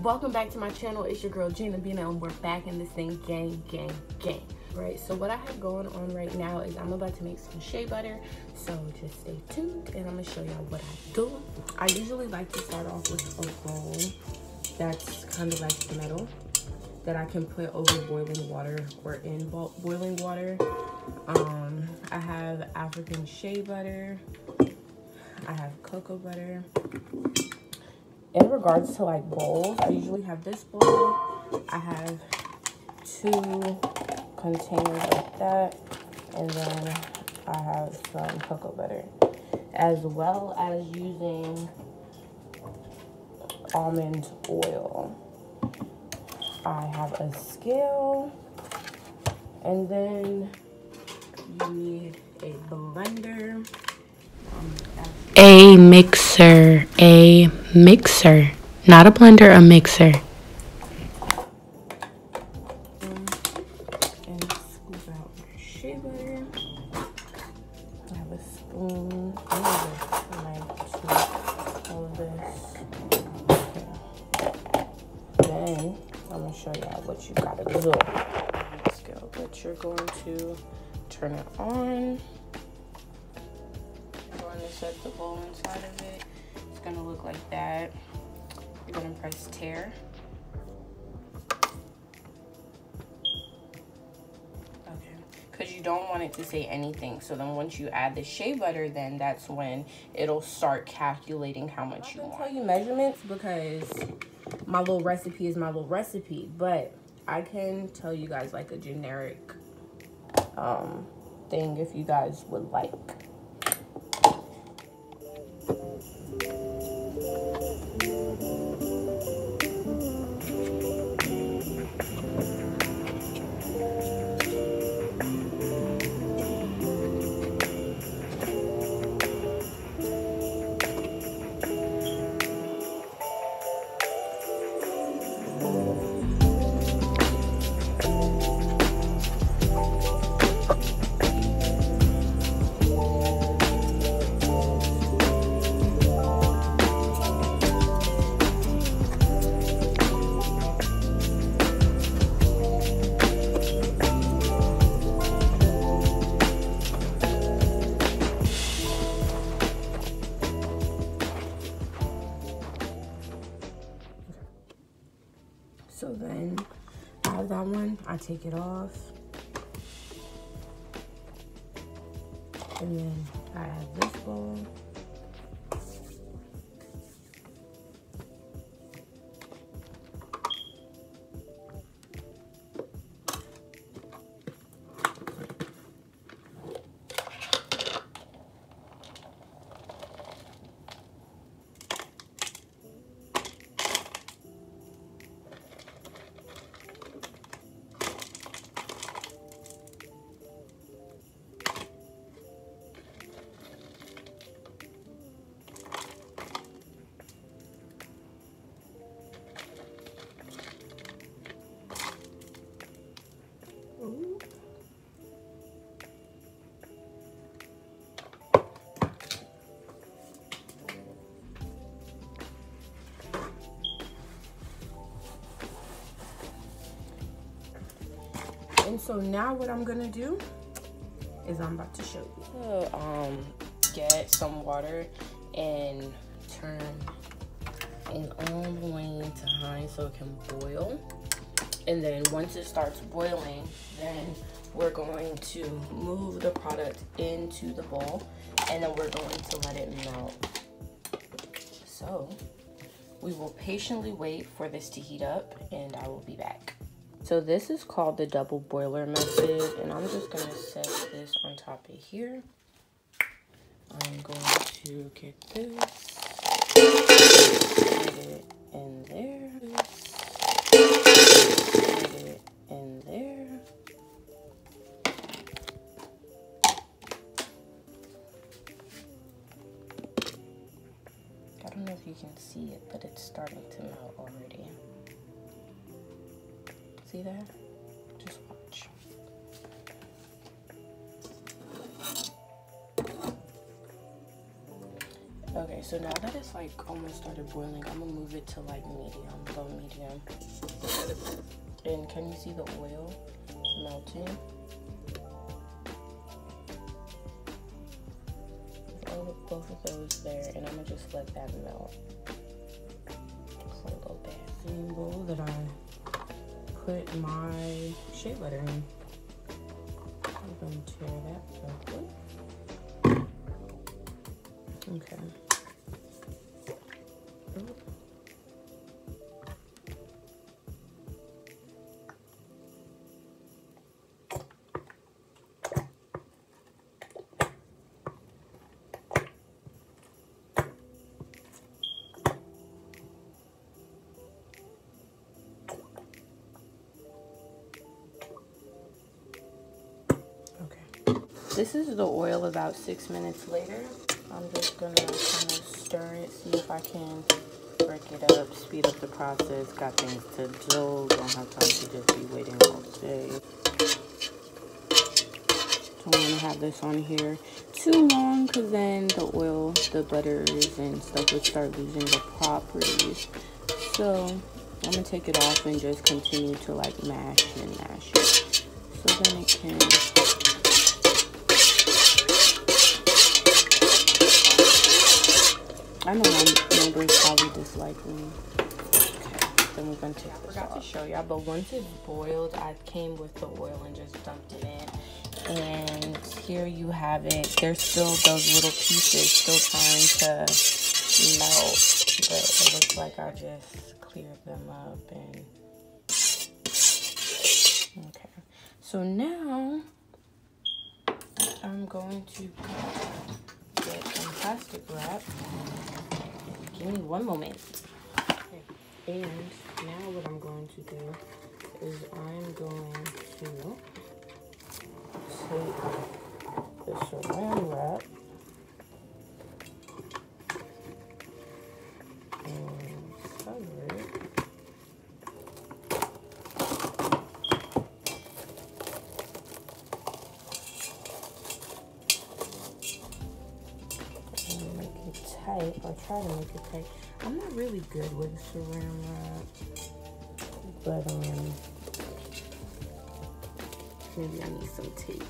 Welcome back to my channel. It's your girl Gina Bina, and we're back in this thing, gang. Right, so what I have going on right now is I'm about to make some shea butter, so just stay tuned and I'm gonna show y'all what I do. I usually like to start off with a bowl that's kind of like metal that I can put over boiling water or in boiling water. I have African shea butter, I have cocoa butter. In regards to like bowls, I usually have this bowl. I have 2 containers like that, and then I have some cocoa butter, as well as using almond oil. I have a scale, and then you need a blender. A mixer, not a blender, a mixer. And scoop out my shea butter. I have a spoon. I have a knife to all of this. Okay. Then I'm gonna show y'all what you gotta do. Scale, but you're going to turn it on. Going to set the bowl inside of it. It's gonna look like that. You're gonna press tear. Okay, because you don't want it to say anything. So then once you add the shea butter, then that's when it'll start calculating how much you want. I don't tell you measurements because my little recipe is my little recipe, but I can tell you guys like a generic thing if you guys would like. So then I have that one, I take it off. And then I have this bowl. And so now what I'm gonna do is I'm about to show you. Get some water and turn it all the way to high so it can boil. And then once it starts boiling, then we're going to move the product into the bowl, and then we're going to let it melt. So we will patiently wait for this to heat up, and I will be back. So this is called the double boiler method, and I'm just gonna set this on top of here. I'm going to get this, put it in there, put it in there. I don't know if you can see it, but it's starting to melt already. See that? Just watch. Okay, so now that it's like almost started boiling, I'm gonna move it to like medium, low medium. Yeah. And can you see the oil melting? Both of those there, and I'm gonna just let that melt for a little bit. Same bowl that I put my shea butter in. I'm gonna tear that roughly. Okay. Ooh. This is the oil about 6 minutes later. I'm just gonna kind of stir it, see if I can break it up, speed up the process. Got things to do, don't have time to just be waiting all day. Don't want to have this on here too long because then the oil, the butters and stuff would start losing the properties. So I'm gonna take it off and just continue to like mash and mash it. So then it can... I know my neighbors probably dislike me. Okay, then we're gonna take this off. I forgot to show y'all, but once it's boiled, I came with the oil and just dumped it in. And here you have it. There's still those little pieces still trying to melt, but it looks like I just cleared them up. And okay, so now I'm going to get some plastic wrap. Give me one moment. Okay. And now what I'm going to do is I'm going to take the saran wrap and cover it. Tight, or try to make it tight. I'm not really good with saran wrap, but maybe I need some tape.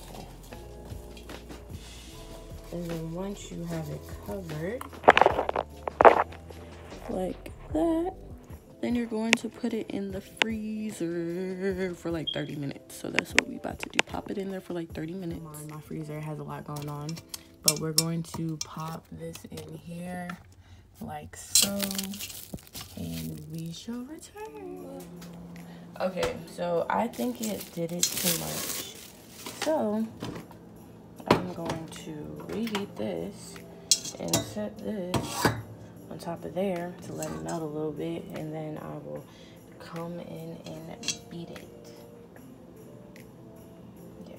Okay. And then once you have it covered like that, then you're going to put it in the freezer for like 30 minutes. So that's what we about to do. Pop it in there for like 30 minutes. My freezer has a lot going on, but we're going to pop this in here like so, and we shall return. Okay, so I think it did it too much. So I'm going to reheat this and set this on top of there to let it melt a little bit, and then I will come in and beat it. Yeah.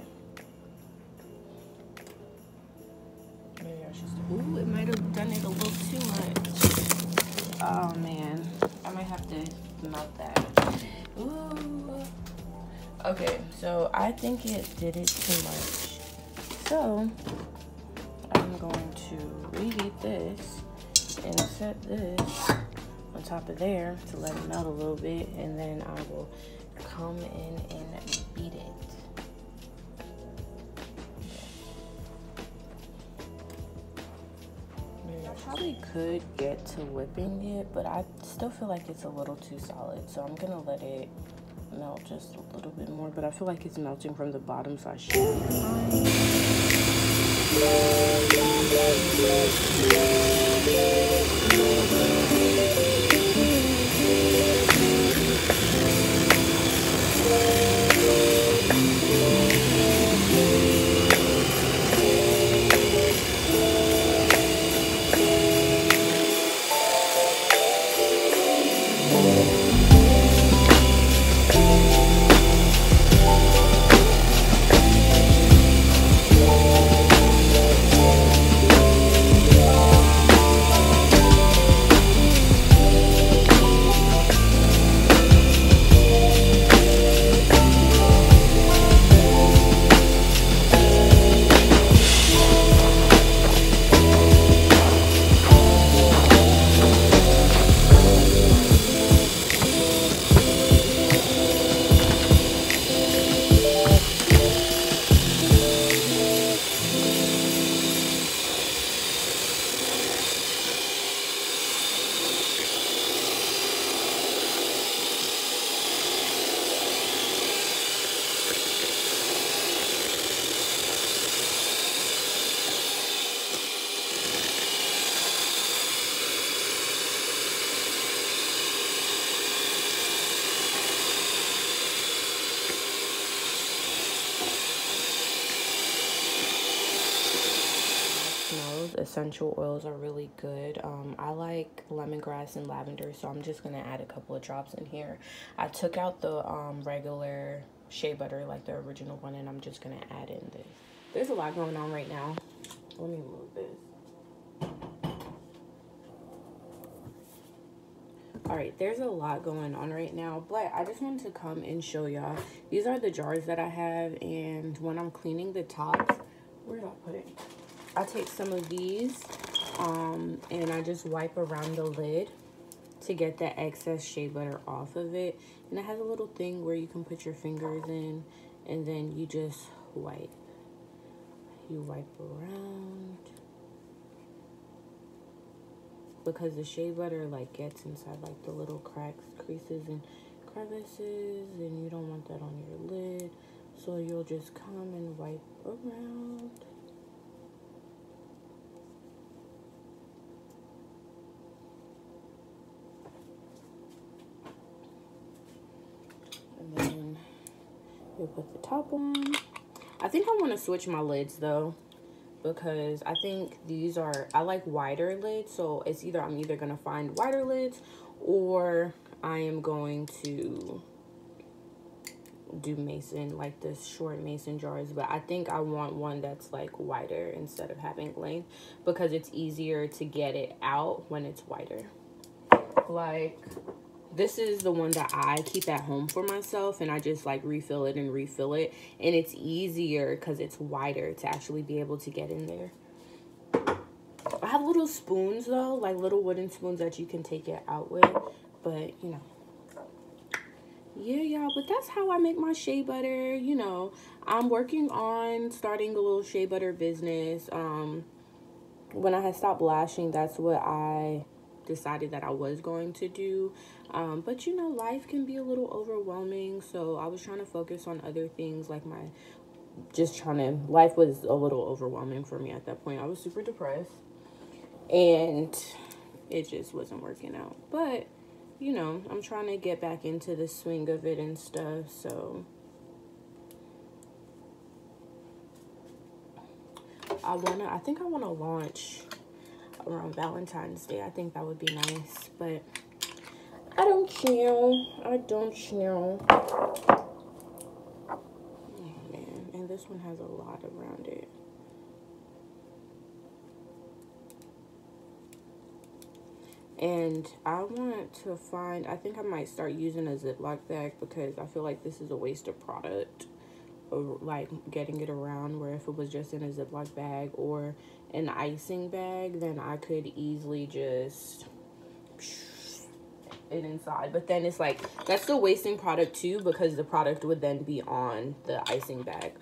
Maybe I should start. Ooh, it might have done it a little too much. Oh man, I might have to melt that. Ooh. Okay, so I think it did it too much. So I'm going to reheat this and set this on top of there to let it melt a little bit, and then I will come in and beat it. Maybe I probably could get to whipping it, but I still feel like it's a little too solid, so I'm gonna let it melt just a little bit more, but I feel like it's melting from the bottom, so I should be essential oils are really good. I like lemongrass and lavender, so I'm just gonna add a couple of drops in here. I took out the regular shea butter, like the original one, and I'm just gonna add in this. There's a lot going on right now. Let me move this. All right, there's a lot going on right now, but I just wanted to come and show y'all. These are the jars that I have, and when I'm cleaning the tops, where did I put it? I take some of these and I just wipe around the lid to get the excess shea butter off of it. And it has a little thing where you can put your fingers in, and then you just wipe. You wipe around, because the shea butter like gets inside like the little cracks, creases, and crevices, and you don't want that on your lid. So you'll just come and wipe around. And then you'll put the top on. I think I want to switch my lids though, because I think these are, I like wider lids. So it's either, I'm either going to find wider lids, or I am going to do mason, like this short mason jars. But I think I want one that's like wider instead of having length, because it's easier to get it out when it's wider. Like, this is the one that I keep at home for myself, and I just like refill it and refill it, and it's easier because it's wider to actually be able to get in there. I have little spoons though, like little wooden spoons that you can take it out with, but you know, yeah, y'all. But that's how I make my shea butter. You know, I'm working on starting a little shea butter business. When I had stopped lashing, that's what I decided that I was going to do. But you know, life can be a little overwhelming, so I was trying to focus on other things, like life was a little overwhelming for me at that point. I was super depressed, and it just wasn't working out. But you know, I'm trying to get back into the swing of it and stuff. So I think I want to launch around Valentine's Day. I think that would be nice, but I don't know. Oh man, and this one has a lot around it. And I want to find, I think I might start using a Ziploc bag, because I feel like this is a waste of product, or like getting it around, where if it was just in a Ziploc bag or an icing bag, then I could easily just it inside. But then it's like, that's still wasting product too, because the product would then be on the icing bag.